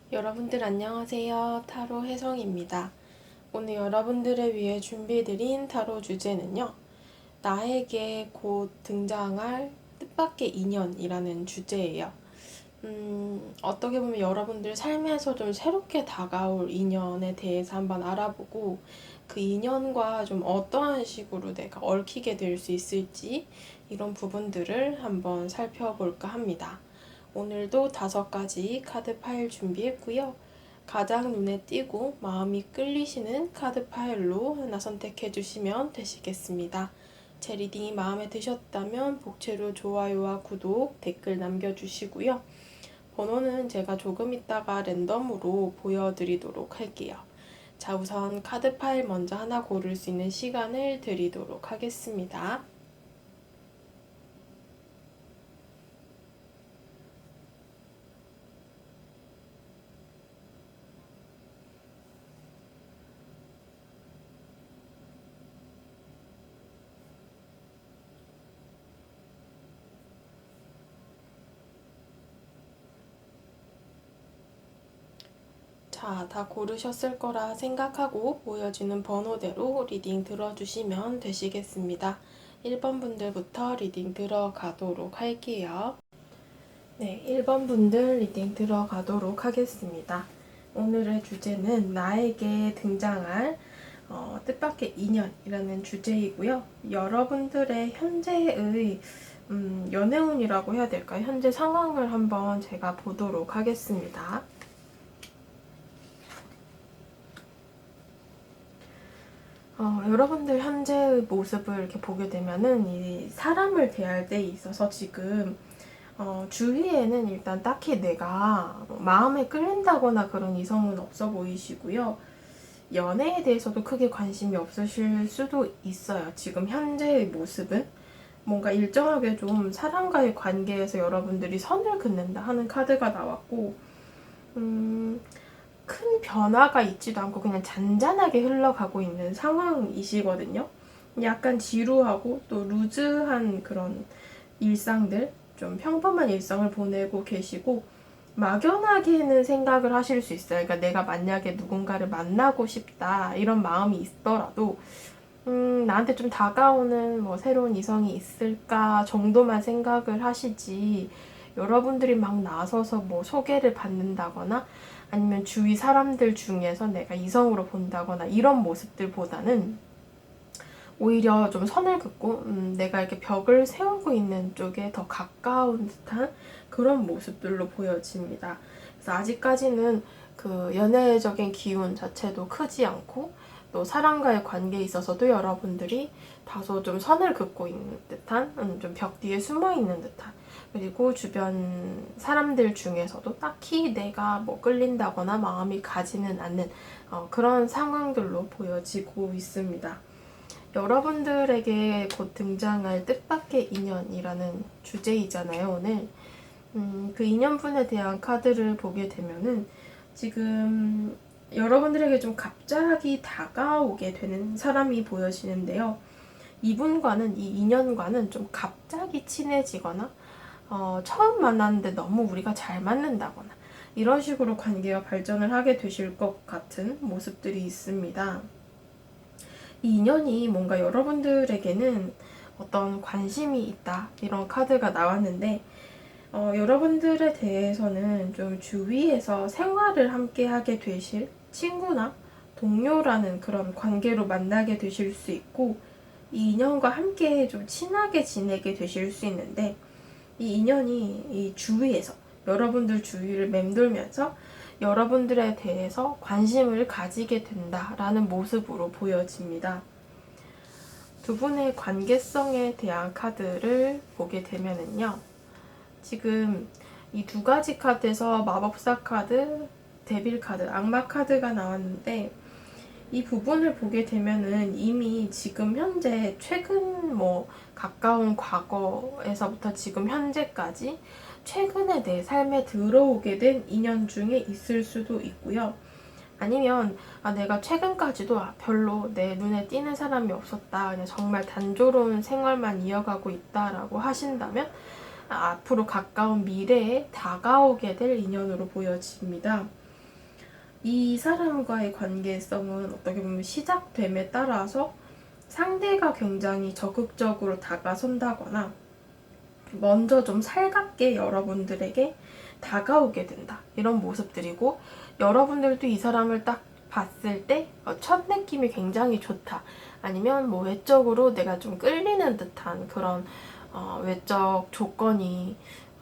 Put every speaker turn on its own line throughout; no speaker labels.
여러분들 안녕하세요. 타로 혜성입니다. 오늘 여러분들을 위해 준비해드린 타로 주제는요. 나에게 곧 등장할 뜻밖의 인연이라는 주제예요. 어떻게 보면 여러분들 삶에서 좀 새롭게 다가올 인연에 대해서 한번 알아보고 그 인연과 좀 어떠한 식으로 내가 얽히게 될 수 있을지 이런 부분들을 한번 살펴볼까 합니다. 오늘도 5가지 카드 파일 준비했고요. 가장 눈에 띄고 마음이 끌리시는 카드 파일로 하나 선택해 주시면 되시겠습니다. 제 리딩이 마음에 드셨다면 복채로 좋아요와 구독, 댓글 남겨주시고요. 번호는 제가 조금 있다가 랜덤으로 보여드리도록 할게요. 자, 우선 카드 파일 먼저 하나 고를 수 있는 시간을 드리도록 하겠습니다. 자, 다 고르셨을 거라 생각하고 보여지는 번호대로 리딩 들어주시면 되시겠습니다. 1번 분들부터 리딩 들어가도록 할게요. 네, 1번 분들 리딩 들어가도록 하겠습니다. 오늘의 주제는 나에게 등장할 뜻밖의 인연이라는 주제이고요. 여러분들의 현재의 연애운이라고 해야 될까요? 현재 상황을 한번 제가 보도록 하겠습니다. 여러분들 현재의 모습을 이렇게 보게 되면은 이 사람을 대할 때 있어서 지금 주위에는 일단 딱히 내가 마음에 끌린다거나 그런 이성은 없어 보이시고요. 연애에 대해서도 크게 관심이 없으실 수도 있어요. 지금 현재의 모습은 뭔가 일정하게 좀 사람과의 관계에서 여러분들이 선을 긋는다 하는 카드가 나왔고 큰 변화가 있지도 않고 그냥 잔잔하게 흘러가고 있는 상황이시거든요. 약간 지루하고 또 루즈한 그런 일상들, 좀 평범한 일상을 보내고 계시고 막연하게는 생각을 하실 수 있어요. 그러니까 내가 만약에 누군가를 만나고 싶다 이런 마음이 있더라도 나한테 좀 다가오는 뭐 새로운 이성이 있을까 정도만 생각을 하시지 여러분들이 막 나서서 뭐 소개를 받는다거나 아니면 주위 사람들 중에서 내가 이성으로 본다거나 이런 모습들보다는 오히려 좀 선을 긋고 내가 이렇게 벽을 세우고 있는 쪽에 더 가까운 듯한 그런 모습들로 보여집니다. 그래서 아직까지는 그 연애적인 기운 자체도 크지 않고 또 사람과의 관계에 있어서도 여러분들이 다소 좀 선을 긋고 있는 듯한 좀 벽 뒤에 숨어 있는 듯한 그리고 주변 사람들 중에서도 딱히 내가 뭐 끌린다거나 마음이 가지는 않는 그런 상황들로 보여지고 있습니다. 여러분들에게 곧 등장할 뜻밖의 인연이라는 주제이잖아요, 오늘. 그 인연분에 대한 카드를 보게 되면은 지금 여러분들에게 좀 갑자기 다가오게 되는 사람이 보여지는데요. 이분과는, 이 인연과는 좀 갑자기 친해지거나 처음 만났는데 너무 우리가 잘 맞는다거나 이런 식으로 관계가 발전을 하게 되실 것 같은 모습들이 있습니다. 이 인연이 뭔가 여러분들에게는 어떤 관심이 있다 이런 카드가 나왔는데 여러분들에 대해서는 좀 주위에서 생활을 함께 하게 되실 친구나 동료라는 그런 관계로 만나게 되실 수 있고 이 인연과 함께 좀 친하게 지내게 되실 수 있는데 이 인연이 이 주위에서 여러분들 주위를 맴돌면서 여러분들에 대해서 관심을 가지게 된다라는 모습으로 보여집니다. 두 분의 관계성에 대한 카드를 보게 되면은요. 지금 이 2가지 카드에서 마법사 카드, 데빌 카드, 악마 카드가 나왔는데 이 부분을 보게 되면은 이미 지금 현재 최근 뭐 가까운 과거에서부터 지금 현재까지 최근에 내 삶에 들어오게 된 인연 중에 있을 수도 있고요. 아니면 내가 최근까지도 별로 내 눈에 띄는 사람이 없었다. 그냥 정말 단조로운 생활만 이어가고 있다라고 하신다면 앞으로 가까운 미래에 다가오게 될 인연으로 보여집니다. 이 사람과의 관계성은 어떻게 보면 시작됨에 따라서 상대가 굉장히 적극적으로 다가선다거나 먼저 좀 살갑게 여러분들에게 다가오게 된다. 이런 모습들이고, 여러분들도 이 사람을 딱 봤을 때 첫 느낌이 굉장히 좋다. 아니면 뭐 외적으로 내가 좀 끌리는 듯한 그런 외적 조건이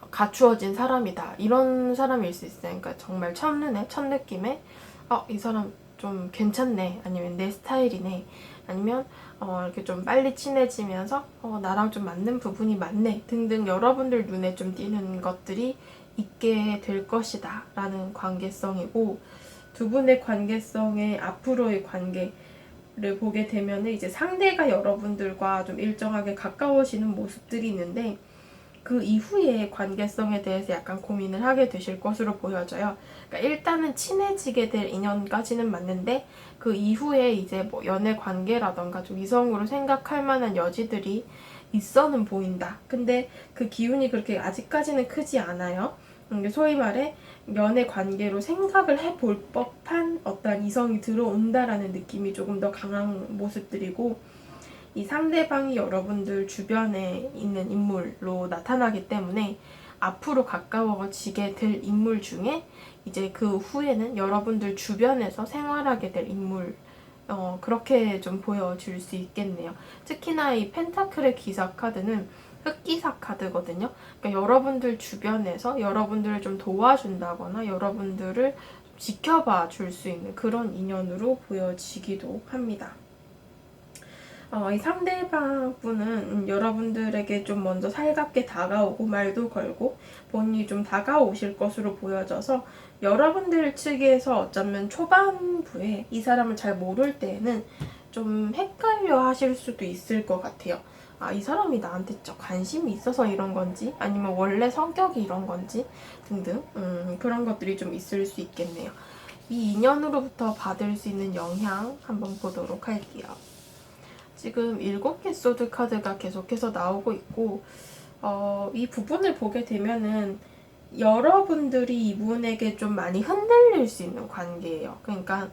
갖추어진 사람이다. 이런 사람일 수 있어요. 그러니까 정말 첫눈에, 첫 느낌에 이 사람 좀 괜찮네. 아니면 내 스타일이네. 아니면 이렇게 좀 빨리 친해지면서 나랑 좀 맞는 부분이 많네. 등등 여러분들 눈에 좀 띄는 것들이 있게 될 것이다. 라는 관계성이고, 두 분의 관계성의 앞으로의 관계를 보게 되면 이제 상대가 여러분들과 좀 일정하게 가까워지는 모습들이 있는데, 그 이후의 관계성에 대해서 약간 고민을 하게 되실 것으로 보여져요. 그러니까 일단은 친해지게 될 인연까지는 맞는데, 그 이후에 이제 뭐 연애 관계라던가 좀 이성으로 생각할 만한 여지들이 있어는 보인다. 근데 그 기운이 그렇게 아직까지는 크지 않아요. 소위 말해 연애 관계로 생각을 해볼 법한 어떤 이성이 들어온다라는 느낌이 조금 더 강한 모습들이고, 이 상대방이 여러분들 주변에 있는 인물로 나타나기 때문에 앞으로 가까워지게 될 인물 중에 이제 그 후에는 여러분들 주변에서 생활하게 될 인물, 그렇게 좀 보여줄 수 있겠네요. 특히나 이 펜타클의 기사 카드는 흑기사 카드거든요. 그러니까 여러분들 주변에서 여러분들을 좀 도와준다거나 여러분들을 지켜봐 줄 수 있는 그런 인연으로 보여지기도 합니다. 이 상대방 분은 여러분들에게 좀 먼저 살갑게 다가오고 말도 걸고 본인이 좀 다가오실 것으로 보여져서, 여러분들 측에서 어쩌면 초반부에 이 사람을 잘 모를 때에는 좀 헷갈려 하실 수도 있을 것 같아요. 이 사람이 나한테 관심이 있어서 이런 건지, 아니면 원래 성격이 이런 건지 등등 그런 것들이 좀 있을 수 있겠네요. 이 인연으로부터 받을 수 있는 영향 한번 보도록 할게요. 지금 7개 소드 카드가 계속해서 나오고 있고, 이 부분을 보게 되면은 여러분들이 이분에게 좀 많이 흔들릴 수 있는 관계예요. 그러니까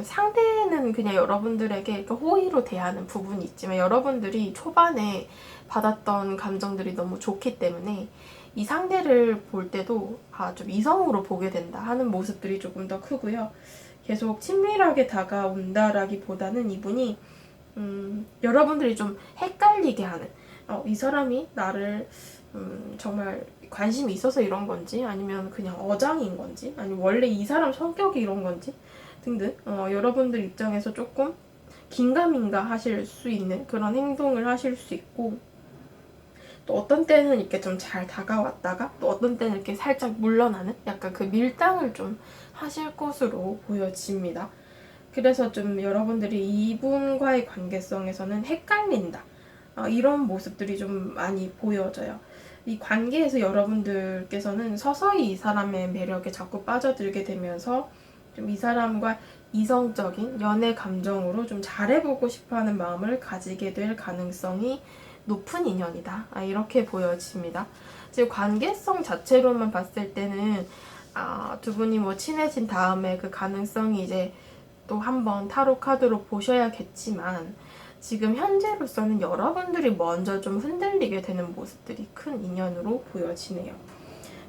상대는 그냥 여러분들에게 호의로 대하는 부분이 있지만, 여러분들이 초반에 받았던 감정들이 너무 좋기 때문에 이 상대를 볼 때도 좀 이성으로 보게 된다 하는 모습들이 조금 더 크고요. 계속 친밀하게 다가온다라기보다는 이분이 여러분들이 좀 헷갈리게 하는, 이 사람이 나를 정말 관심이 있어서 이런 건지, 아니면 그냥 어장인 건지, 아니면 원래 이 사람 성격이 이런 건지 등등 여러분들 입장에서 조금 긴가민가 하실 수 있는 그런 행동을 하실 수 있고, 또 어떤 때는 이렇게 좀 잘 다가왔다가 또 어떤 때는 이렇게 살짝 물러나는 약간 그 밀당을 좀 하실 것으로 보여집니다. 그래서 좀 여러분들이 이분과의 관계성에서는 헷갈린다, 이런 모습들이 좀 많이 보여져요. 이 관계에서 여러분들께서는 서서히 이 사람의 매력에 자꾸 빠져들게 되면서 좀 이 사람과 이성적인 연애 감정으로 좀 잘해보고 싶어하는 마음을 가지게 될 가능성이 높은 인연이다, 이렇게 보여집니다. 지금 관계성 자체로만 봤을 때는 두 분이 뭐 친해진 다음에 그 가능성이 이제 또 한번 타로 카드로 보셔야겠지만, 지금 현재로서는 여러분들이 먼저 좀 흔들리게 되는 모습들이 큰 인연으로 보여지네요.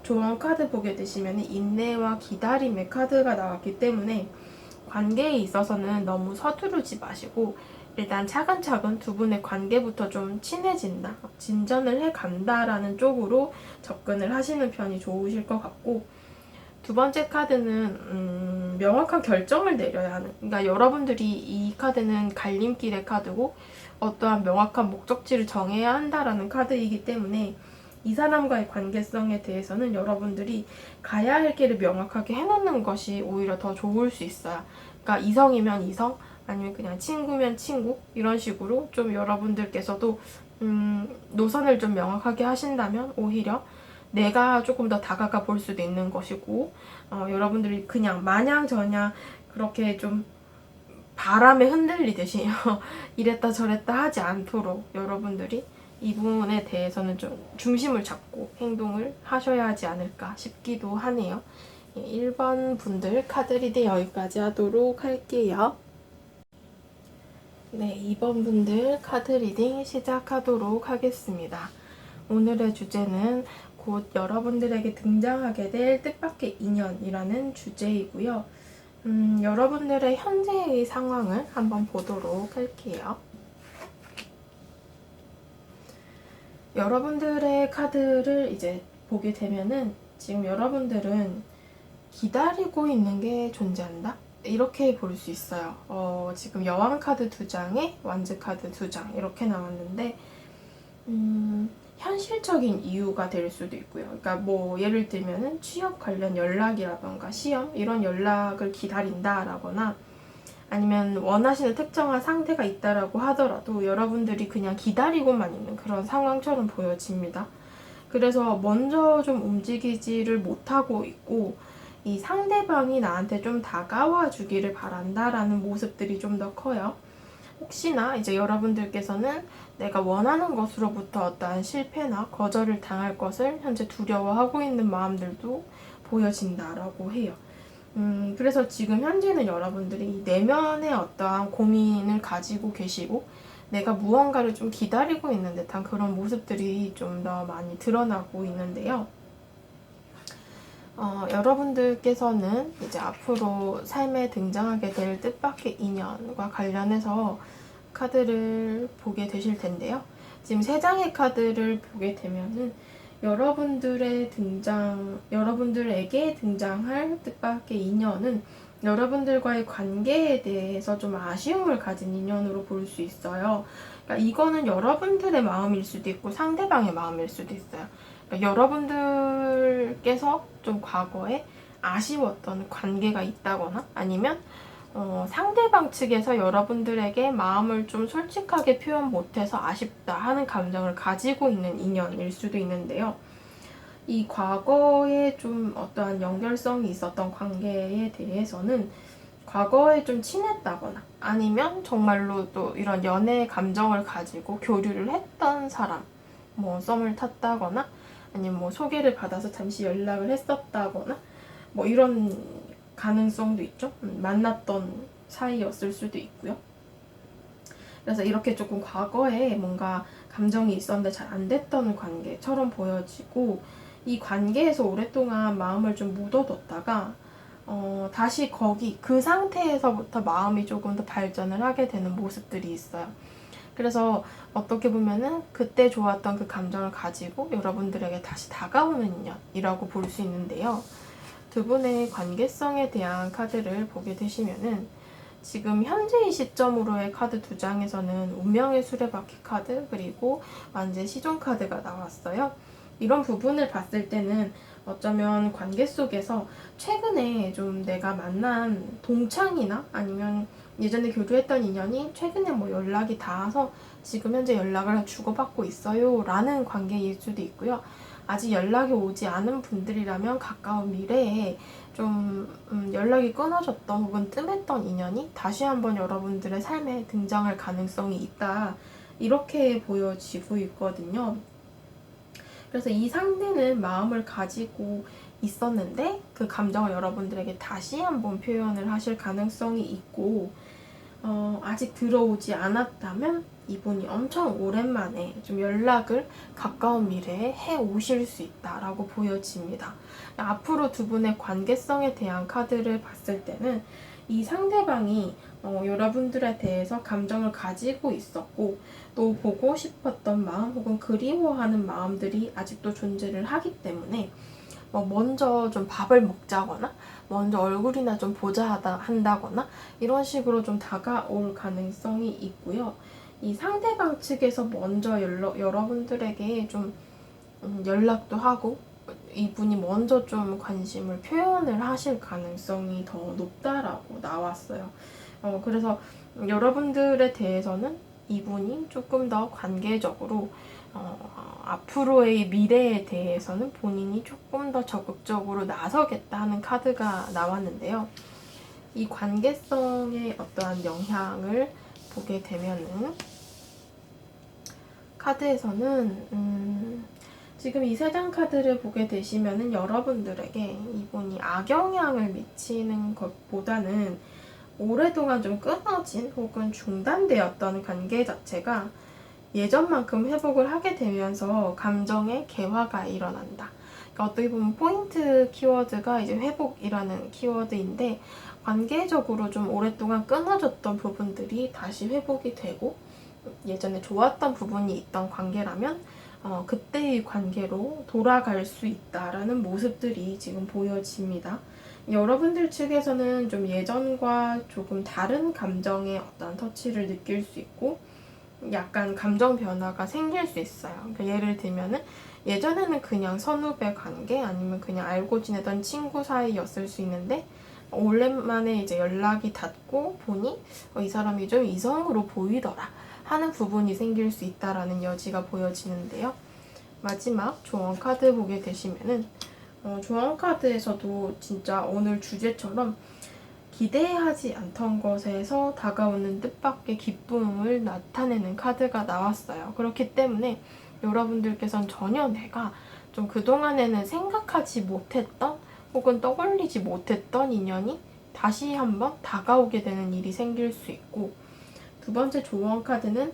조언 카드 보게 되시면 인내와 기다림의 카드가 나왔기 때문에 관계에 있어서는 너무 서두르지 마시고 일단 차근차근 두 분의 관계부터 좀 친해진다, 진전을 해간다라는 쪽으로 접근을 하시는 편이 좋으실 것 같고, 두 번째 카드는 명확한 결정을 내려야 하는, 그러니까 여러분들이 이 카드는 갈림길의 카드고 어떠한 명확한 목적지를 정해야 한다라는 카드이기 때문에 이 사람과의 관계성에 대해서는 여러분들이 가야 할 길을 명확하게 해놓는 것이 오히려 더 좋을 수 있어요. 그러니까 이성이면 이성, 아니면 그냥 친구면 친구, 이런 식으로 좀 여러분들께서도 노선을 좀 명확하게 하신다면 오히려 내가 조금 더 다가가 볼 수도 있는 것이고, 여러분들이 그냥 마냥저냥 그렇게 좀 바람에 흔들리듯이 이랬다 저랬다 하지 않도록 여러분들이 이 부분에 대해서는 좀 중심을 잡고 행동을 하셔야 하지 않을까 싶기도 하네요. 1번 분들 카드 리딩 여기까지 하도록 할게요. 네, 2번 분들 카드 리딩 시작하도록 하겠습니다. 오늘의 주제는 곧 여러분들에게 등장하게 될 뜻밖의 인연이라는 주제이고요. 여러분들의 현재의 상황을 한번 보도록 할게요. 여러분들의 카드를 이제 보게 되면은 지금 여러분들은 기다리고 있는 게 존재한다? 이렇게 볼 수 있어요. 지금 여왕 카드 2장에 완즈 카드 2장 이렇게 나왔는데 현실적인 이유가 될 수도 있고요. 그러니까 뭐 예를 들면은 취업 관련 연락이라던가 시험 이런 연락을 기다린다라거나 아니면 원하시는 특정한 상대가 있다라고 하더라도 여러분들이 그냥 기다리고만 있는 그런 상황처럼 보여집니다. 그래서 먼저 좀 움직이지를 못하고 있고 이 상대방이 나한테 좀 다가와 주기를 바란다라는 모습들이 좀 더 커요. 혹시나 이제 여러분들께서는 내가 원하는 것으로부터 어떠한 실패나 거절을 당할 것을 현재 두려워하고 있는 마음들도 보여진다라고 해요. 그래서 지금 현재는 여러분들이 내면의 어떠한 고민을 가지고 계시고 내가 무언가를 좀 기다리고 있는 듯한 그런 모습들이 좀 더 많이 드러나고 있는데요. 여러분들께서는 이제 앞으로 삶에 등장하게 될 뜻밖의 인연과 관련해서 카드를 보게 되실 텐데요. 지금 3장의 카드를 보게 되면은 여러분들에게 등장할 뜻밖의 인연은 여러분들과의 관계에 대해서 좀 아쉬움을 가진 인연으로 볼 수 있어요. 그러니까 이거는 여러분들의 마음일 수도 있고 상대방의 마음일 수도 있어요. 그러니까 여러분들께서 좀 과거에 아쉬웠던 관계가 있다거나 아니면 상대방 측에서 여러분들에게 마음을 좀 솔직하게 표현 못해서 아쉽다 하는 감정을 가지고 있는 인연일 수도 있는데요. 이 과거에 좀 어떠한 연결성이 있었던 관계에 대해서는 과거에 좀 친했다거나 아니면 정말로 또 이런 연애의 감정을 가지고 교류를 했던 사람, 뭐 썸을 탔다거나 아니면 뭐 소개를 받아서 잠시 연락을 했었다거나 뭐 이런 가능성도 있죠. 만났던 사이였을 수도 있고요. 그래서 이렇게 조금 과거에 뭔가 감정이 있었는데 잘 안 됐던 관계처럼 보여지고 이 관계에서 오랫동안 마음을 좀 묻어뒀다가 다시 그 상태에서부터 마음이 조금 더 발전을 하게 되는 모습들이 있어요. 그래서 어떻게 보면은 그때 좋았던 그 감정을 가지고 여러분들에게 다시 다가오는 인연이라고 볼 수 있는데요. 두 분의 관계성에 대한 카드를 보게 되시면은 지금 현재의 시점으로의 카드 2장에서는 운명의 수레바퀴 카드 그리고 완전 시종 카드가 나왔어요. 이런 부분을 봤을 때는 어쩌면 관계 속에서 최근에 좀 내가 만난 동창이나 아니면 예전에 교류했던 인연이 최근에 뭐 연락이 닿아서 지금 현재 연락을 주고받고 있어요 라는 관계일 수도 있고요. 아직 연락이 오지 않은 분들이라면 가까운 미래에 좀 연락이 끊어졌던 혹은 뜸했던 인연이 다시 한번 여러분들의 삶에 등장할 가능성이 있다 이렇게 보여지고 있거든요. 그래서 이 상대는 마음을 가지고 있었는데 그 감정을 여러분들에게 다시 한번 표현을 하실 가능성이 있고 아직 들어오지 않았다면 이분이 엄청 오랜만에 좀 연락을 가까운 미래에 해 오실 수 있다라고 보여집니다. 앞으로 두 분의 관계성에 대한 카드를 봤을 때는 이 상대방이 여러분들에 대해서 감정을 가지고 있었고 또 보고 싶었던 마음 혹은 그리워하는 마음들이 아직도 존재를 하기 때문에 먼저 좀 밥을 먹자거나 먼저 얼굴이나 좀 보자 한다거나 이런 식으로 좀 다가올 가능성이 있고요. 이 상대방 측에서 먼저 여러분들에게 좀 연락도 하고 이분이 먼저 좀 관심을 표현을 하실 가능성이 더 높다라고 나왔어요. 그래서 여러분들에 대해서는 이분이 조금 더 관계적으로 앞으로의 미래에 대해서는 본인이 조금 더 적극적으로 나서겠다 하는 카드가 나왔는데요. 이 관계성의 어떠한 영향을 보게 되면은 카드에서는 지금 이 세 장 카드를 보게 되시면은 여러분들에게 이분이 악영향을 미치는 것보다는 오랫동안 좀 끊어진 혹은 중단되었던 관계 자체가 예전만큼 회복을 하게 되면서 감정의 개화가 일어난다. 그러니까 어떻게 보면 포인트 키워드가 이제 회복이라는 키워드인데, 관계적으로 좀 오랫동안 끊어졌던 부분들이 다시 회복이 되고, 예전에 좋았던 부분이 있던 관계라면 그때의 관계로 돌아갈 수 있다라는 모습들이 지금 보여집니다. 여러분들 측에서는 좀 예전과 조금 다른 감정의 어떤 터치를 느낄 수 있고, 약간 감정 변화가 생길 수 있어요. 그러니까 예를 들면은 예전에는 그냥 선후배 관계 아니면 그냥 알고 지내던 친구 사이였을 수 있는데, 오랜만에 이제 연락이 닿고 보니 이 사람이 좀 이성으로 보이더라 하는 부분이 생길 수 있다라는 여지가 보여지는데요. 마지막 조언 카드 보게 되시면은 조언 카드에서도 진짜 오늘 주제처럼 기대하지 않던 것에서 다가오는 뜻밖의 기쁨을 나타내는 카드가 나왔어요. 그렇기 때문에 여러분들께서는 전혀 내가 좀 그동안에는 생각하지 못했던 혹은 떠올리지 못했던 인연이 다시 한번 다가오게 되는 일이 생길 수 있고, 두 번째 조언 카드는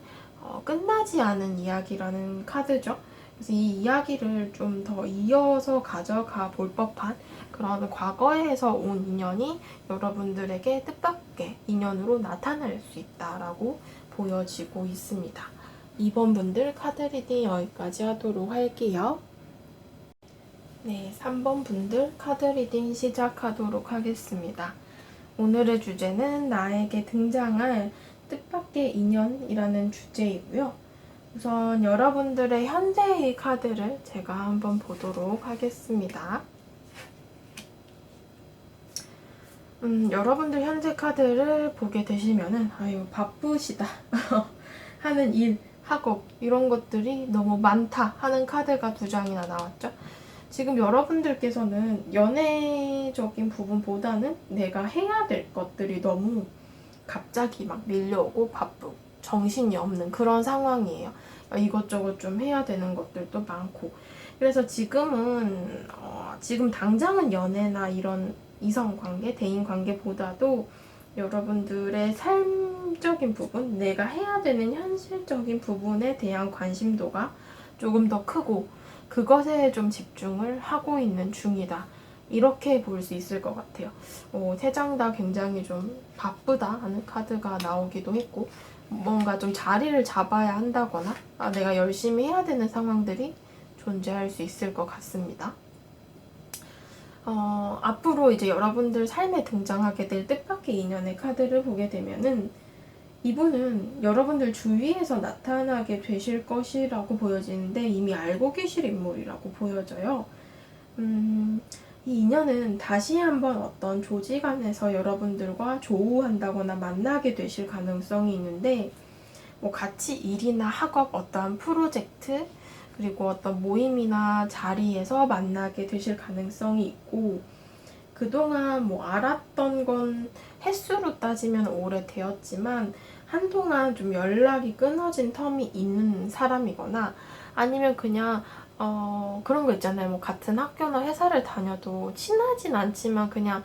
끝나지 않은 이야기라는 카드죠. 그래서 이 이야기를 좀 더 이어서 가져가 볼 법한 그런 과거에서 온 인연이 여러분들에게 뜻밖의 인연으로 나타날 수 있다라고 보여지고 있습니다. 2번 분들 카드 리딩 여기까지 하도록 할게요. 네, 3번 분들 카드 리딩 시작하도록 하겠습니다. 오늘의 주제는 나에게 등장할 뜻밖의 인연이라는 주제이고요. 우선 여러분들의 현재의 카드를 제가 한번 보도록 하겠습니다. 여러분들 현재 카드를 보게 되시면은 아유 바쁘시다 하는 일, 학업 이런 것들이 너무 많다 하는 카드가 두 장이나 나왔죠. 지금 여러분들께서는 연애적인 부분보다는 내가 해야 될 것들이 너무 갑자기 막 밀려오고 바쁘고 정신이 없는 그런 상황이에요. 이것저것 좀 해야 되는 것들도 많고, 그래서 지금은 지금 당장은 연애나 이런 이성관계, 대인관계보다도 여러분들의 삶적인 부분, 내가 해야 되는 현실적인 부분에 대한 관심도가 조금 더 크고 그것에 좀 집중을 하고 있는 중이다. 이렇게 볼 수 있을 것 같아요. 세 장 다 굉장히 좀 바쁘다 하는 카드가 나오기도 했고, 뭔가 좀 자리를 잡아야 한다거나 내가 열심히 해야 되는 상황들이 존재할 수 있을 것 같습니다. 앞으로 이제 여러분들 삶에 등장하게 될 뜻밖의 인연의 카드를 보게 되면은 이분은 여러분들 주위에서 나타나게 되실 것이라고 보여지는데 이미 알고 계실 인물이라고 보여져요. 이 인연은 다시 한번 어떤 조직 안에서 여러분들과 조우한다거나 만나게 되실 가능성이 있는데, 뭐 같이 일이나 학업, 어떠한 프로젝트, 그리고 어떤 모임이나 자리에서 만나게 되실 가능성이 있고, 그동안 뭐 알았던 건 횟수로 따지면 오래되었지만 한동안 좀 연락이 끊어진 텀이 있는 사람이거나, 아니면 그냥 그런 거 있잖아요. 뭐 같은 학교나 회사를 다녀도 친하진 않지만 그냥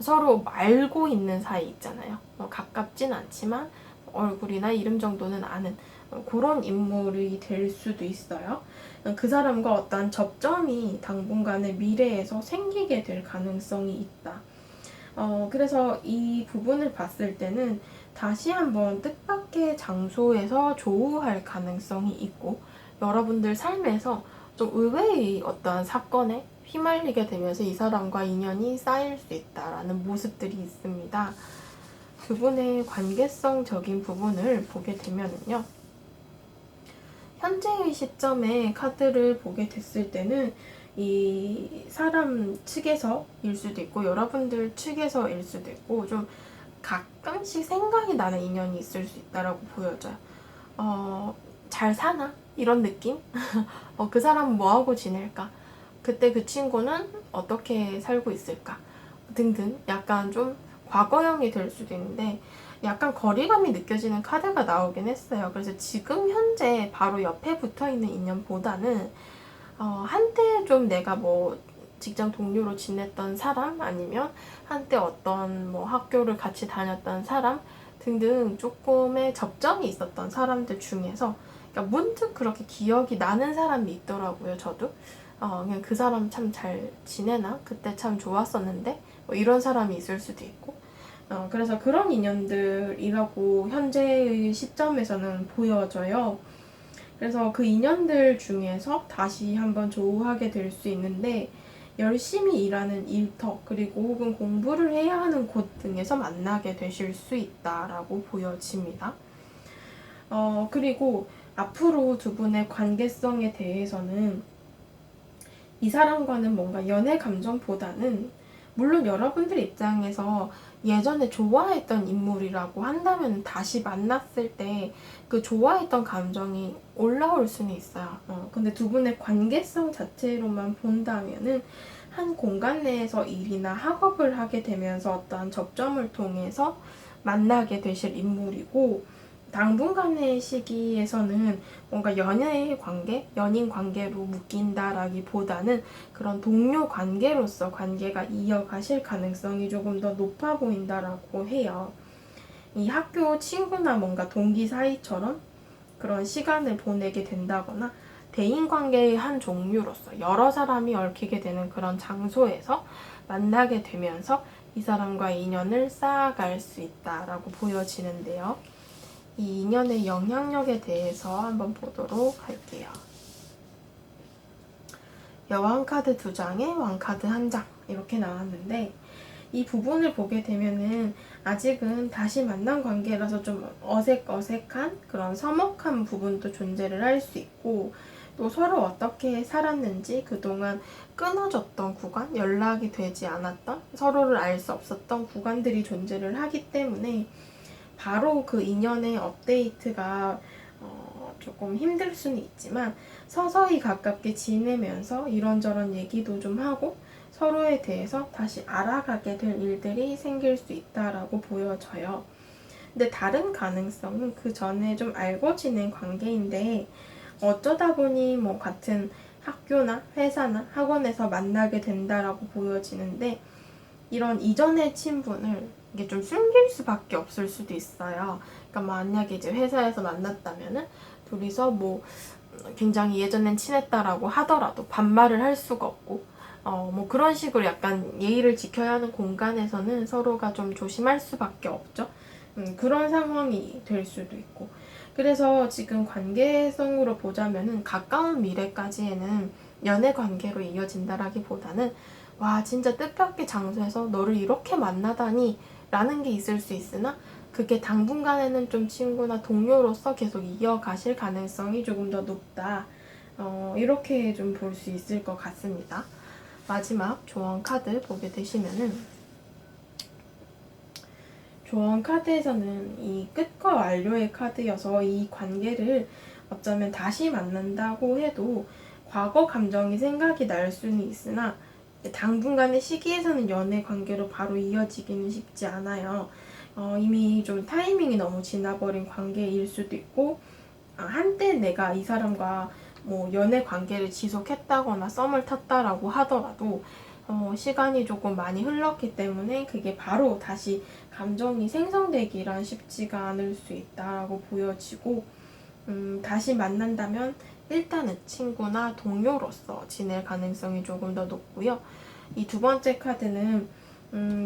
서로 알고 있는 사이 있잖아요. 가깝진 않지만 얼굴이나 이름 정도는 아는 그런 인물이 될 수도 있어요. 그 사람과 어떠한 접점이 당분간의 미래에서 생기게 될 가능성이 있다. 그래서 이 부분을 봤을 때는 다시 한번 뜻밖의 장소에서 조우할 가능성이 있고, 여러분들 삶에서 좀 의외의 어떠한 사건에 휘말리게 되면서 이 사람과 인연이 쌓일 수 있다라는 모습들이 있습니다. 그분의 관계성적인 부분을 보게 되면은요, 현재의 시점에 카드를 보게 됐을 때는 이 사람 측에서일 수도 있고 여러분들 측에서일 수도 있고 좀 가끔씩 생각이 나는 인연이 있을 수 있다라고 보여져요. 잘 사나? 이런 느낌? 그 사람은 뭐하고 지낼까? 그때 그 친구는 어떻게 살고 있을까? 등등 약간 좀 과거형이 될 수도 있는데 약간 거리감이 느껴지는 카드가 나오긴 했어요. 그래서 지금 현재 바로 옆에 붙어있는 인연보다는 한때 좀 내가 뭐 직장 동료로 지냈던 사람 아니면 한때 어떤 뭐 학교를 같이 다녔던 사람 등등 조금의 접점이 있었던 사람들 중에서 그러니까 문득 그렇게 기억이 나는 사람이 있더라고요. 저도 그냥 그 사람 참 잘 지내나? 그때 참 좋았었는데 뭐 이런 사람이 있을 수도 있고 그래서 그런 인연들이라고 현재의 시점에서는 보여져요. 그래서 그 인연들 중에서 다시 한번 조우하게 될 수 있는데 열심히 일하는 일터 그리고 혹은 공부를 해야 하는 곳 등에서 만나게 되실 수 있다라고 보여집니다. 그리고 앞으로 두 분의 관계성에 대해서는 이 사람과는 뭔가 연애 감정보다는 물론 여러분들 입장에서 예전에 좋아했던 인물이라고 한다면 다시 만났을 때 그 좋아했던 감정이 올라올 수는 있어요. 근데 두 분의 관계성 자체로만 본다면은 한 공간 내에서 일이나 학업을 하게 되면서 어떠한 접점을 통해서 만나게 되실 인물이고 당분간의 시기에서는 뭔가 연애의 관계, 연인 관계로 묶인다라기보다는 그런 동료 관계로서 관계가 이어가실 가능성이 조금 더 높아 보인다라고 해요. 이 학교 친구나 뭔가 동기 사이처럼 그런 시간을 보내게 된다거나 대인관계의 한 종류로서 여러 사람이 얽히게 되는 그런 장소에서 만나게 되면서 이 사람과의 인연을 쌓아갈 수 있다라고 보여지는데요. 이 인연의 영향력에 대해서 한번 보도록 할게요. 여왕 카드 2장에 왕 카드 1장 이렇게 나왔는데 이 부분을 보게 되면은 아직은 다시 만난 관계라서 좀 어색어색한 그런 서먹한 부분도 존재를 할 수 있고 또 서로 어떻게 살았는지 그동안 끊어졌던 구간, 연락이 되지 않았던 서로를 알 수 없었던 구간들이 존재를 하기 때문에 바로 그 인연의 업데이트가 조금 힘들 수는 있지만 서서히 가깝게 지내면서 이런저런 얘기도 좀 하고 서로에 대해서 다시 알아가게 될 일들이 생길 수 있다라고 보여져요. 근데 다른 가능성은 그 전에 좀 알고 지낸 관계인데 어쩌다 보니 뭐 같은 학교나 회사나 학원에서 만나게 된다라고 보여지는데 이런 이전의 친분을 이게 좀 숨길 수밖에 없을 수도 있어요. 그러니까 만약에 이제 회사에서 만났다면은 둘이서 뭐 굉장히 예전엔 친했다라고 하더라도 반말을 할 수가 없고 뭐 그런 식으로 약간 예의를 지켜야 하는 공간에서는 서로가 좀 조심할 수밖에 없죠. 그런 상황이 될 수도 있고. 그래서 지금 관계성으로 보자면은 가까운 미래까지에는 연애 관계로 이어진다라기보다는 와 진짜 뜻밖의 장소에서 너를 이렇게 만나다니 라는 게 있을 수 있으나 그게 당분간에는 좀 친구나 동료로서 계속 이어가실 가능성이 조금 더 높다. 이렇게 좀 볼 수 있을 것 같습니다. 마지막 조언 카드 보게 되시면은 조언 카드에서는 이 끝과 완료의 카드여서 이 관계를 어쩌면 다시 만난다고 해도 과거 감정이 생각이 날 수는 있으나 당분간의 시기에서는 연애 관계로 바로 이어지기는 쉽지 않아요. 이미 좀 타이밍이 너무 지나버린 관계일 수도 있고 한때 내가 이 사람과 뭐 연애 관계를 지속했다거나 썸을 탔다라고 하더라도 시간이 조금 많이 흘렀기 때문에 그게 바로 다시 감정이 생성되기란 쉽지가 않을 수 있다라고 보여지고 다시 만난다면 일단은 친구나 동료로서 지낼 가능성이 조금 더 높고요. 이 두 번째 카드는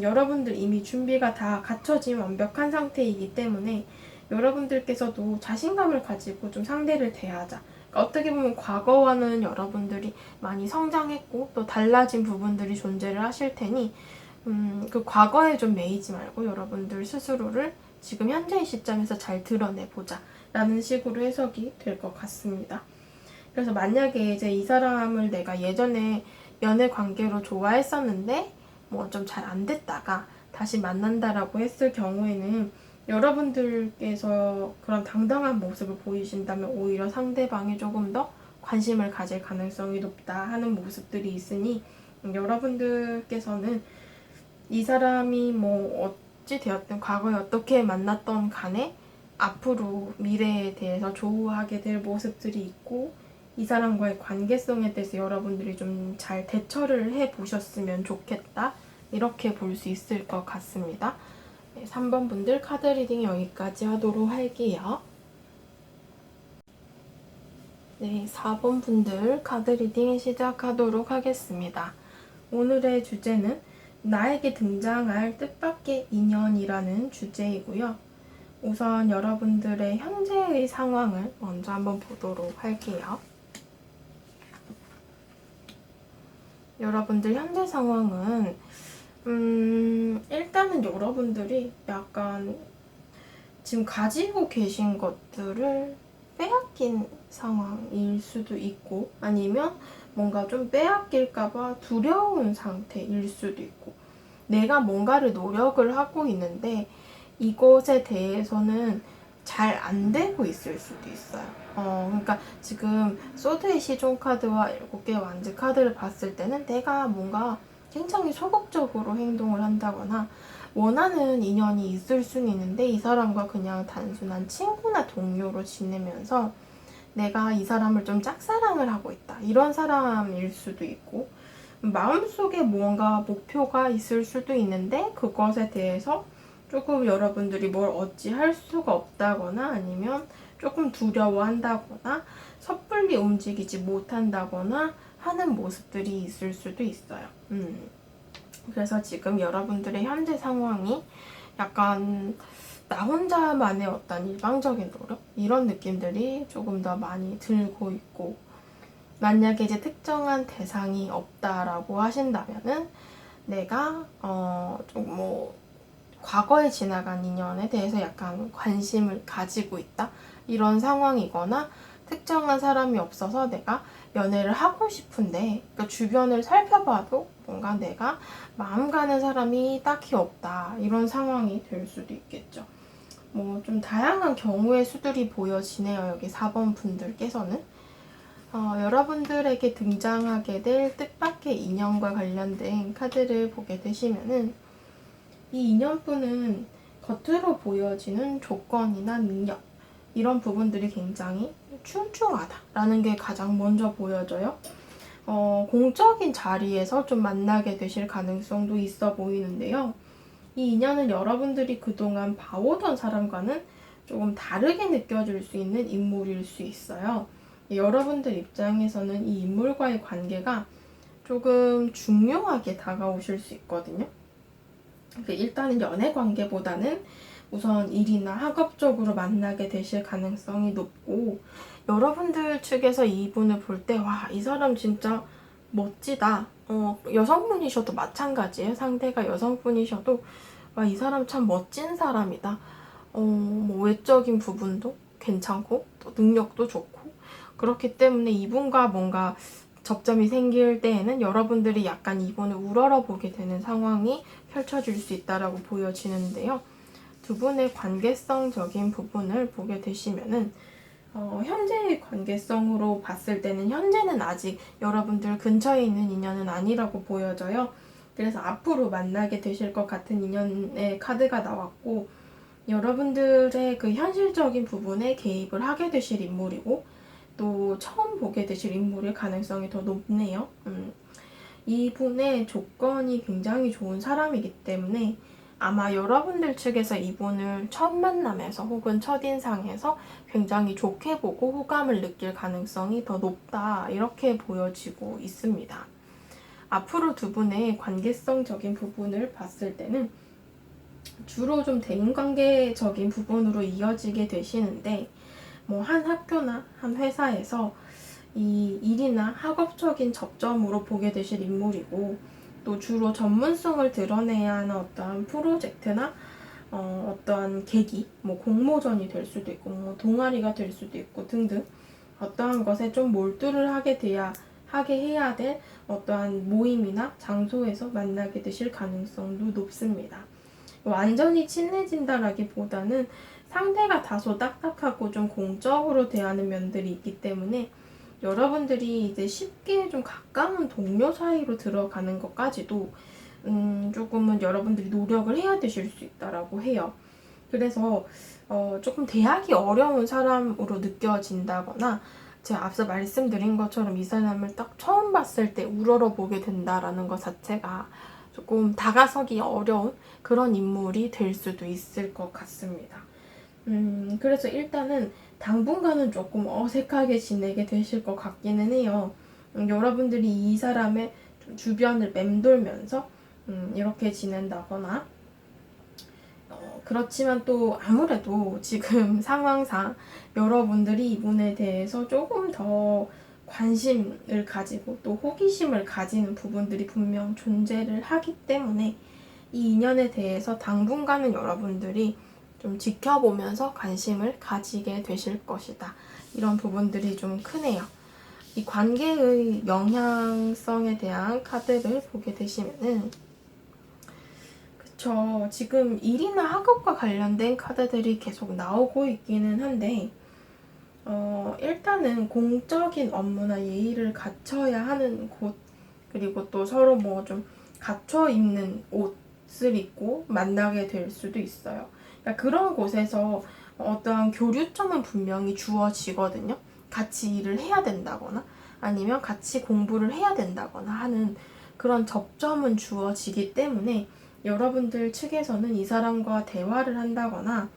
여러분들 이미 준비가 다 갖춰진 완벽한 상태이기 때문에 여러분들께서도 자신감을 가지고 좀 상대를 대하자. 그러니까 어떻게 보면 과거와는 여러분들이 많이 성장했고 또 달라진 부분들이 존재를 하실 테니 그 과거에 좀 매이지 말고 여러분들 스스로를 지금 현재의 시점에서 잘 드러내보자 라는 식으로 해석이 될 것 같습니다. 그래서 만약에 이제 이 사람을 내가 예전에 연애 관계로 좋아했었는데 뭐 좀 잘 안 됐다가 다시 만난다라고 했을 경우에는 여러분들께서 그런 당당한 모습을 보이신다면 오히려 상대방이 조금 더 관심을 가질 가능성이 높다 하는 모습들이 있으니 여러분들께서는 이 사람이 뭐 어찌 되었든 과거에 어떻게 만났던 간에 앞으로 미래에 대해서 조우하게 될 모습들이 있고 이 사람과의 관계성에 대해서 여러분들이 좀 잘 대처를 해 보셨으면 좋겠다. 이렇게 볼 수 있을 것 같습니다. 네, 3번 분들 카드 리딩 여기까지 하도록 할게요. 네, 4번 분들 카드 리딩 시작하도록 하겠습니다. 오늘의 주제는 나에게 등장할 뜻밖의 인연이라는 주제이고요. 우선 여러분들의 현재의 상황을 먼저 한번 보도록 할게요. 여러분들 현재 상황은 일단은 여러분들이 약간 지금 가지고 계신 것들을 빼앗긴 상황일 수도 있고, 아니면 뭔가 좀 빼앗길까봐 두려운 상태일 수도 있고, 내가 뭔가를 노력을 하고 있는데 이것에 대해서는 잘 안 되고 있을 수도 있어요. 그러니까 지금 소드의 시종 카드와 7개의 완즈 카드를 봤을 때는 내가 뭔가 굉장히 소극적으로 행동을 한다거나 원하는 인연이 있을 수는 있는데 이 사람과 그냥 단순한 친구나 동료로 지내면서 내가 이 사람을 좀 짝사랑을 하고 있다. 이런 사람일 수도 있고, 마음속에 뭔가 목표가 있을 수도 있는데 그것에 대해서 조금 여러분들이 뭘 어찌할 수가 없다거나 아니면 조금 두려워한다거나 섣불리 움직이지 못한다거나 하는 모습들이 있을 수도 있어요. 그래서 지금 여러분들의 현재 상황이 약간 나 혼자만의 어떤 일방적인 노력? 이런 느낌들이 조금 더 많이 들고 있고, 만약에 이제 특정한 대상이 없다라고 하신다면은 내가 좀 뭐 과거에 지나간 인연에 대해서 약간 관심을 가지고 있다? 이런 상황이거나, 특정한 사람이 없어서 내가 연애를 하고 싶은데 그러니까 주변을 살펴봐도 뭔가 내가 마음 가는 사람이 딱히 없다. 이런 상황이 될 수도 있겠죠. 뭐 좀 다양한 경우의 수들이 보여지네요. 여기 4번 분들께서는. 여러분들에게 등장하게 될 뜻밖의 인연과 관련된 카드를 보게 되시면은 이 인연분은 겉으로 보여지는 조건이나 능력, 이런 부분들이 굉장히 출중하다라는 게 가장 먼저 보여져요. 공적인 자리에서 좀 만나게 되실 가능성도 있어 보이는데요. 이 인연은 여러분들이 그동안 봐오던 사람과는 조금 다르게 느껴질 수 있는 인물일 수 있어요. 여러분들 입장에서는 이 인물과의 관계가 조금 중요하게 다가오실 수 있거든요. 일단은 연애 관계보다는 우선 일이나 학업적으로 만나게 되실 가능성이 높고, 여러분들 측에서 이분을 볼 때 와, 이 사람 진짜 멋지다. 여성분이셔도 마찬가지예요. 상대가 여성분이셔도 와, 이 사람 참 멋진 사람이다. 뭐 외적인 부분도 괜찮고 또 능력도 좋고, 그렇기 때문에 이분과 뭔가 접점이 생길 때에는 여러분들이 약간 이분을 우러러보게 되는 상황이 펼쳐질 수 있다라고 보여지는데요. 두 분의 관계성적인 부분을 보게 되시면은 현재의 관계성으로 봤을 때는 현재는 아직 여러분들 근처에 있는 인연은 아니라고 보여져요. 그래서 앞으로 만나게 되실 것 같은 인연의 카드가 나왔고, 여러분들의 그 현실적인 부분에 개입을 하게 되실 인물이고, 또 처음 보게 되실 인물일 가능성이 더 높네요. 이분의 조건이 굉장히 좋은 사람이기 때문에 아마 여러분들 측에서 이분을 첫 만남에서 혹은 첫인상에서 굉장히 좋게 보고 호감을 느낄 가능성이 더 높다, 이렇게 보여지고 있습니다. 앞으로 두 분의 관계성적인 부분을 봤을 때는 주로 좀 대인관계적인 부분으로 이어지게 되시는데, 뭐 한 학교나 한 회사에서 이 일이나 학업적인 접점으로 보게 되실 인물이고, 또 주로 전문성을 드러내야 하는 어떠한 프로젝트나 어떠한 계기, 뭐 공모전이 될 수도 있고 뭐 동아리가 될 수도 있고 등등 어떠한 것에 좀 몰두를 하게 해야 될 어떠한 모임이나 장소에서 만나게 되실 가능성도 높습니다. 완전히 친해진다라기보다는 상대가 다소 딱딱하고 좀 공적으로 대하는 면들이 있기 때문에 여러분들이 이제 쉽게 좀 가까운 동료 사이로 들어가는 것까지도 조금은 여러분들이 노력을 해야 되실 수 있다라고 해요. 그래서 조금 대하기 어려운 사람으로 느껴진다거나 제가 앞서 말씀드린 것처럼 이 사람을 딱 처음 봤을 때 우러러 보게 된다라는 것 자체가 조금 다가서기 어려운 그런 인물이 될 수도 있을 것 같습니다. 그래서 일단은 당분간은 조금 어색하게 지내게 되실 것 같기는 해요. 여러분들이 이 사람의 좀 주변을 맴돌면서 이렇게 지낸다거나 그렇지만 또 아무래도 지금 상황상 여러분들이 이분에 대해서 조금 더 관심을 가지고 또 호기심을 가지는 부분들이 분명 존재를 하기 때문에 이 인연에 대해서 당분간은 여러분들이 좀 지켜보면서 관심을 가지게 되실 것이다. 이런 부분들이 좀 크네요. 이 관계의 영향성에 대한 카드를 보게 되시면은 그쵸. 지금 일이나 학업과 관련된 카드들이 계속 나오고 있기는 한데 일단은 공적인 업무나 예의를 갖춰야 하는 곳 그리고 또 서로 뭐 좀 갖춰 입는 옷을 입고 만나게 될 수도 있어요. 그러니까 그런 곳에서 어떠한 교류점은 분명히 주어지거든요. 같이 일을 해야 된다거나 아니면 같이 공부를 해야 된다거나 하는 그런 접점은 주어지기 때문에 여러분들 측에서는 이 사람과 대화를 한다거나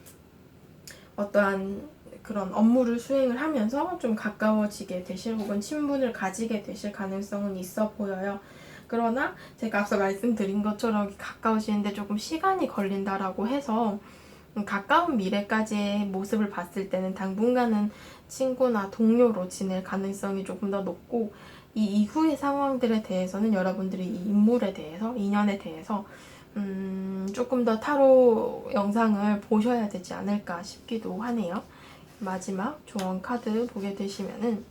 어떠한 그런 업무를 수행을 하면서 좀 가까워지게 되실 혹은 친분을 가지게 되실 가능성은 있어 보여요. 그러나 제가 앞서 말씀드린 것처럼 가까워지는데 조금 시간이 걸린다라고 해서 가까운 미래까지의 모습을 봤을 때는 당분간은 친구나 동료로 지낼 가능성이 조금 더 높고 이 이후의 상황들에 대해서는 여러분들이 이 인물에 대해서, 인연에 대해서 조금 더 타로 영상을 보셔야 되지 않을까 싶기도 하네요. 마지막 조언 카드 보게 되시면은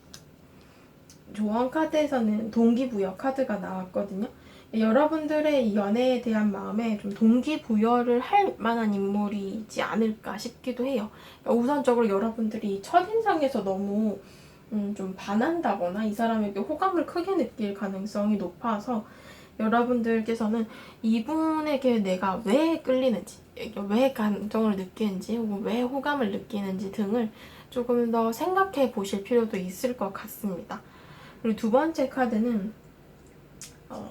조언 카드에서는 동기부여 카드가 나왔거든요. 여러분들의 연애에 대한 마음에 좀 동기부여를 할 만한 인물이지 않을까 싶기도 해요. 우선적으로 여러분들이 첫인상에서 너무 좀 반한다거나 이 사람에게 호감을 크게 느낄 가능성이 높아서 여러분들께서는 이분에게 내가 왜 끌리는지, 왜 감정을 느끼는지, 혹은 왜 호감을 느끼는지 등을 조금 더 생각해 보실 필요도 있을 것 같습니다. 그리고 두 번째 카드는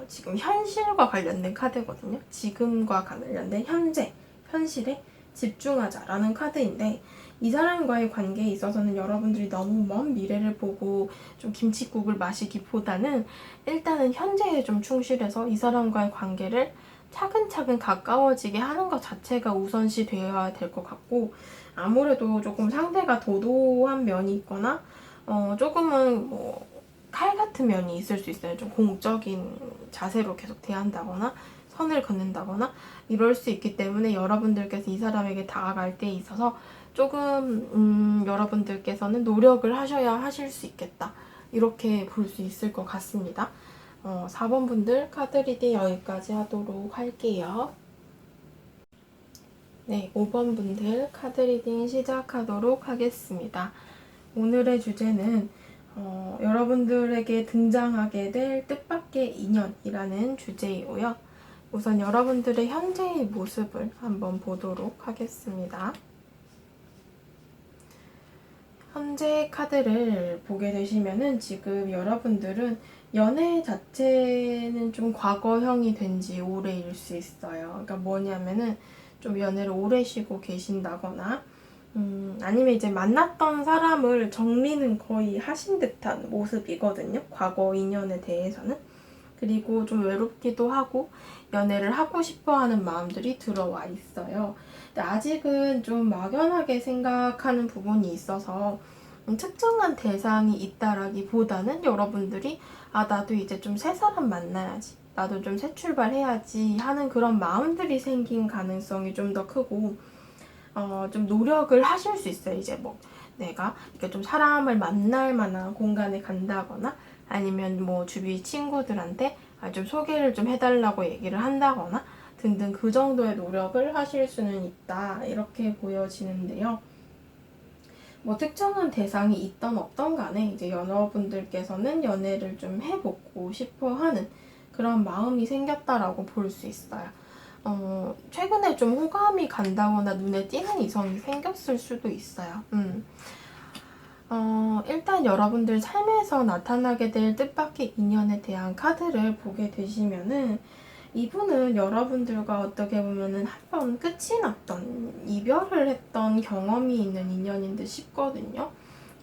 지금 현실과 관련된 카드거든요. 지금과 관련된 현재, 현실에 집중하자라는 카드인데 이 사람과의 관계에 있어서는 여러분들이 너무 먼 미래를 보고 좀 김칫국을 마시기보다는 일단은 현재에 좀 충실해서 이 사람과의 관계를 차근차근 가까워지게 하는 것 자체가 우선시 되어야 될 것 같고 아무래도 조금 상대가 도도한 면이 있거나 조금은 뭐 칼 같은 면이 있을 수 있어요. 좀 공적인 자세로 계속 대한다거나 선을 긋는다거나 이럴 수 있기 때문에 여러분들께서 이 사람에게 다가갈 때 있어서 조금 여러분들께서는 노력을 하셔야 하실 수 있겠다. 이렇게 볼 수 있을 것 같습니다. 4번 분들 카드 리딩 여기까지 하도록 할게요. 네, 5번 분들 카드 리딩 시작하도록 하겠습니다. 오늘의 주제는 여러분들에게 등장하게 될 뜻밖의 인연이라는 주제이고요. 우선 여러분들의 현재의 모습을 한번 보도록 하겠습니다. 현재 카드를 보게 되시면은 지금 여러분들은 연애 자체는 좀 과거형이 된 지 오래일 수 있어요. 그러니까 뭐냐면은 좀 연애를 오래 쉬고 계신다거나 아니면 이제 만났던 사람을 정리는 거의 하신 듯한 모습이거든요. 과거 인연에 대해서는. 그리고 좀 외롭기도 하고 연애를 하고 싶어 하는 마음들이 들어와 있어요. 근데 아직은 좀 막연하게 생각하는 부분이 있어서 특정한 대상이 있다라기보다는 여러분들이 나도 이제 좀 새 사람 만나야지. 나도 좀 새 출발해야지 하는 그런 마음들이 생긴 가능성이 좀 더 크고 좀 노력을 하실 수 있어요. 이제 뭐 내가 이렇게 좀 사람을 만날 만한 공간에 간다거나 아니면 뭐 주위 친구들한테 좀 소개를 좀 해달라고 얘기를 한다거나 등등 그 정도의 노력을 하실 수는 있다. 이렇게 보여지는데요. 뭐 특정한 대상이 있던 없던 간에 이제 여러분들께서는 연애를 좀 해보고 싶어 하는 그런 마음이 생겼다라고 볼 수 있어요. 최근에 좀 호감이 간다거나 눈에 띄는 이성이 생겼을 수도 있어요. 일단 여러분들 삶에서 나타나게 될 뜻밖의 인연에 대한 카드를 보게 되시면은 이분은 여러분들과 어떻게 보면은 한번 끝이 났던, 이별을 했던 경험이 있는 인연인 듯 싶거든요.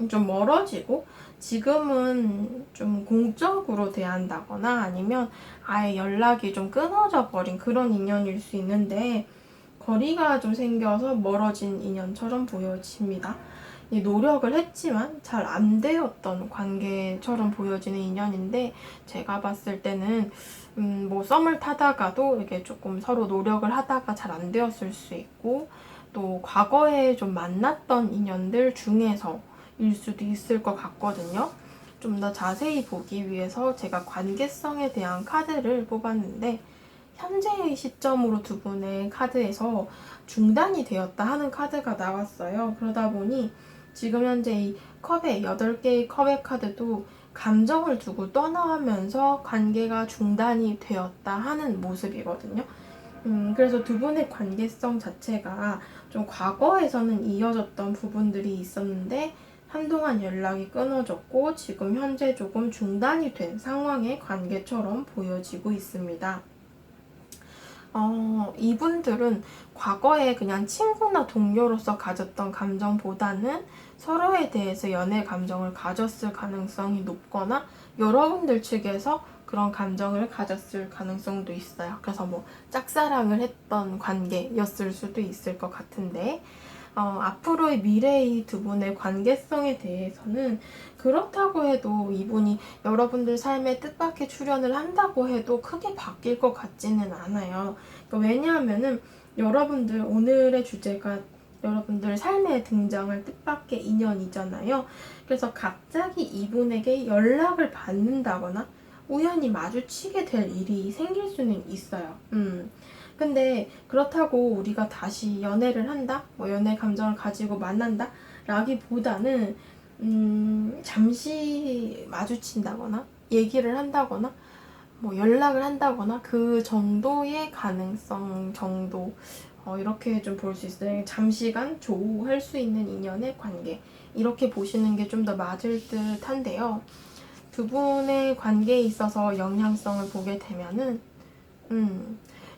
좀 멀어지고 지금은 좀 공적으로 대한다거나 아니면 아예 연락이 좀 끊어져 버린 그런 인연일 수 있는데 거리가 좀 생겨서 멀어진 인연처럼 보여집니다. 노력을 했지만 잘 안 되었던 관계처럼 보여지는 인연인데 제가 봤을 때는 뭐 썸을 타다가도 이게 조금 서로 노력을 하다가 잘 안 되었을 수 있고 또 과거에 좀 만났던 인연들 중에서 일 수도 있을 것 같거든요. 좀 더 자세히 보기 위해서 제가 관계성에 대한 카드를 뽑았는데 현재의 시점으로 두 분의 카드에서 중단이 되었다 하는 카드가 나왔어요. 그러다 보니 지금 현재 이 컵의 8개의 컵의 카드도 감정을 두고 떠나면서 관계가 중단이 되었다 하는 모습이거든요. 그래서 두 분의 관계성 자체가 좀 과거에서는 이어졌던 부분들이 있었는데 한동안 연락이 끊어졌고 지금 현재 조금 중단이 된 상황의 관계처럼 보여지고 있습니다. 이분들은 과거에 그냥 친구나 동료로서 가졌던 감정보다는 서로에 대해서 연애 감정을 가졌을 가능성이 높거나 여러분들 측에서 그런 감정을 가졌을 가능성도 있어요. 그래서 뭐 짝사랑을 했던 관계였을 수도 있을 것 같은데 앞으로의 미래의 두 분의 관계성에 대해서는 그렇다고 해도 이분이 여러분들 삶에 뜻밖의 출연을 한다고 해도 크게 바뀔 것 같지는 않아요. 그러니까 왜냐하면은 여러분들 오늘의 주제가 여러분들 삶에 등장할 뜻밖의 인연이잖아요. 그래서 갑자기 이분에게 연락을 받는다거나 우연히 마주치게 될 일이 생길 수는 있어요. 근데 그렇다고 우리가 다시 연애를 한다? 뭐 연애 감정을 가지고 만난다? 라기보다는 잠시 마주친다거나 얘기를 한다거나 뭐 연락을 한다거나 그 정도의 가능성 정도 이렇게 좀 볼 수 있어요. 잠시간 조우할 수 있는 인연의 관계 이렇게 보시는 게 좀 더 맞을 듯 한데요. 두 분의 관계에 있어서 영향성을 보게 되면은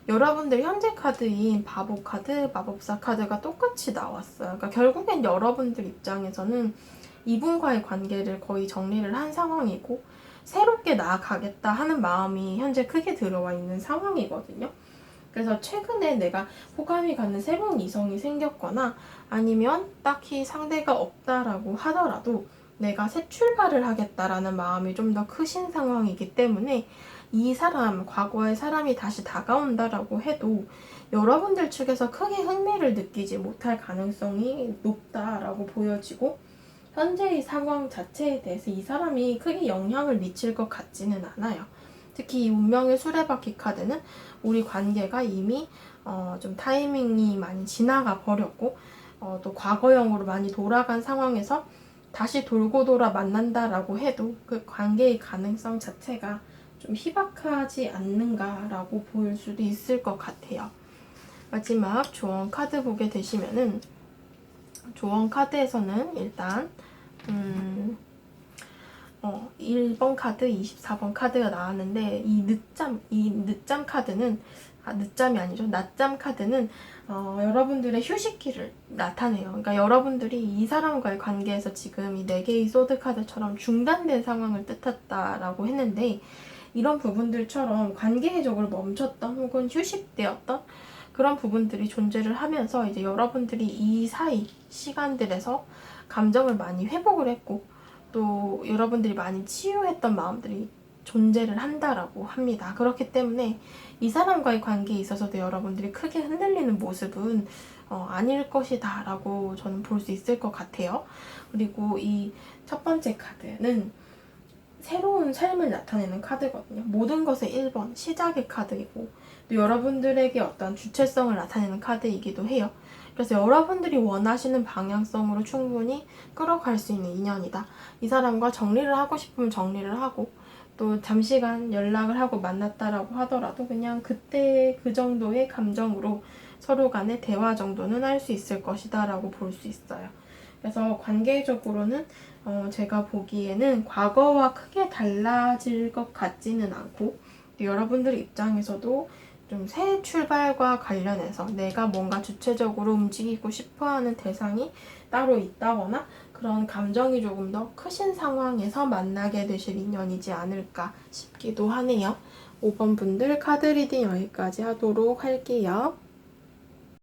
여러분들 현재 카드인 바보 카드, 마법사 카드가 똑같이 나왔어요. 그러니까 결국엔 여러분들 입장에서는 이분과의 관계를 거의 정리를 한 상황이고 새롭게 나아가겠다 하는 마음이 현재 크게 들어와 있는 상황이거든요. 그래서 최근에 내가 호감이 가는 새로운 이성이 생겼거나 아니면 딱히 상대가 없다라고 하더라도 내가 새 출발을 하겠다라는 마음이 좀 더 크신 상황이기 때문에 이 사람, 과거의 사람이 다시 다가온다라고 해도 여러분들 측에서 크게 흥미를 느끼지 못할 가능성이 높다라고 보여지고 현재의 상황 자체에 대해서 이 사람이 크게 영향을 미칠 것 같지는 않아요. 특히 이 운명의 수레바퀴 카드는 우리 관계가 이미 좀 타이밍이 많이 지나가 버렸고 또 과거형으로 많이 돌아간 상황에서 다시 돌고 돌아 만난다라고 해도 그 관계의 가능성 자체가 좀 희박하지 않는가라고 보일 수도 있을 것 같아요. 마지막 조언 카드 보게 되시면은 조언 카드에서는 일단 1번 카드, 24번 카드가 나왔는데 이 늦잠 카드는 늦잠이 아니죠. 낮잠 카드는 여러분들의 휴식기를 나타내요. 그러니까 여러분들이 이 사람과의 관계에서 지금 이 4개의 소드 카드처럼 중단된 상황을 뜻했다라고 했는데 이런 부분들처럼 관계적으로 멈췄던 혹은 휴식되었던 그런 부분들이 존재를 하면서 이제 여러분들이 이 사이 시간들에서 감정을 많이 회복을 했고 또 여러분들이 많이 치유했던 마음들이 존재를 한다라고 합니다. 그렇기 때문에 이 사람과의 관계에 있어서도 여러분들이 크게 흔들리는 모습은 아닐 것이다 라고 저는 볼 수 있을 것 같아요. 그리고 이 첫 번째 카드는 새로운 삶을 나타내는 카드거든요. 모든 것의 1번, 시작의 카드이고 또 여러분들에게 어떤 주체성을 나타내는 카드이기도 해요. 그래서 여러분들이 원하시는 방향성으로 충분히 끌어갈 수 있는 인연이다. 이 사람과 정리를 하고 싶으면 정리를 하고 또 잠시간 연락을 하고 만났다라고 하더라도 그냥 그때 그 정도의 감정으로 서로 간의 대화 정도는 할 수 있을 것이다 라고 볼 수 있어요. 그래서 관계적으로는 제가 보기에는 과거와 크게 달라질 것 같지는 않고 여러분들 입장에서도 좀 새 출발과 관련해서 내가 뭔가 주체적으로 움직이고 싶어하는 대상이 따로 있다거나 그런 감정이 조금 더 크신 상황에서 만나게 되실 인연이지 않을까 싶기도 하네요. 5번 분들 카드 리딩 여기까지 하도록 할게요.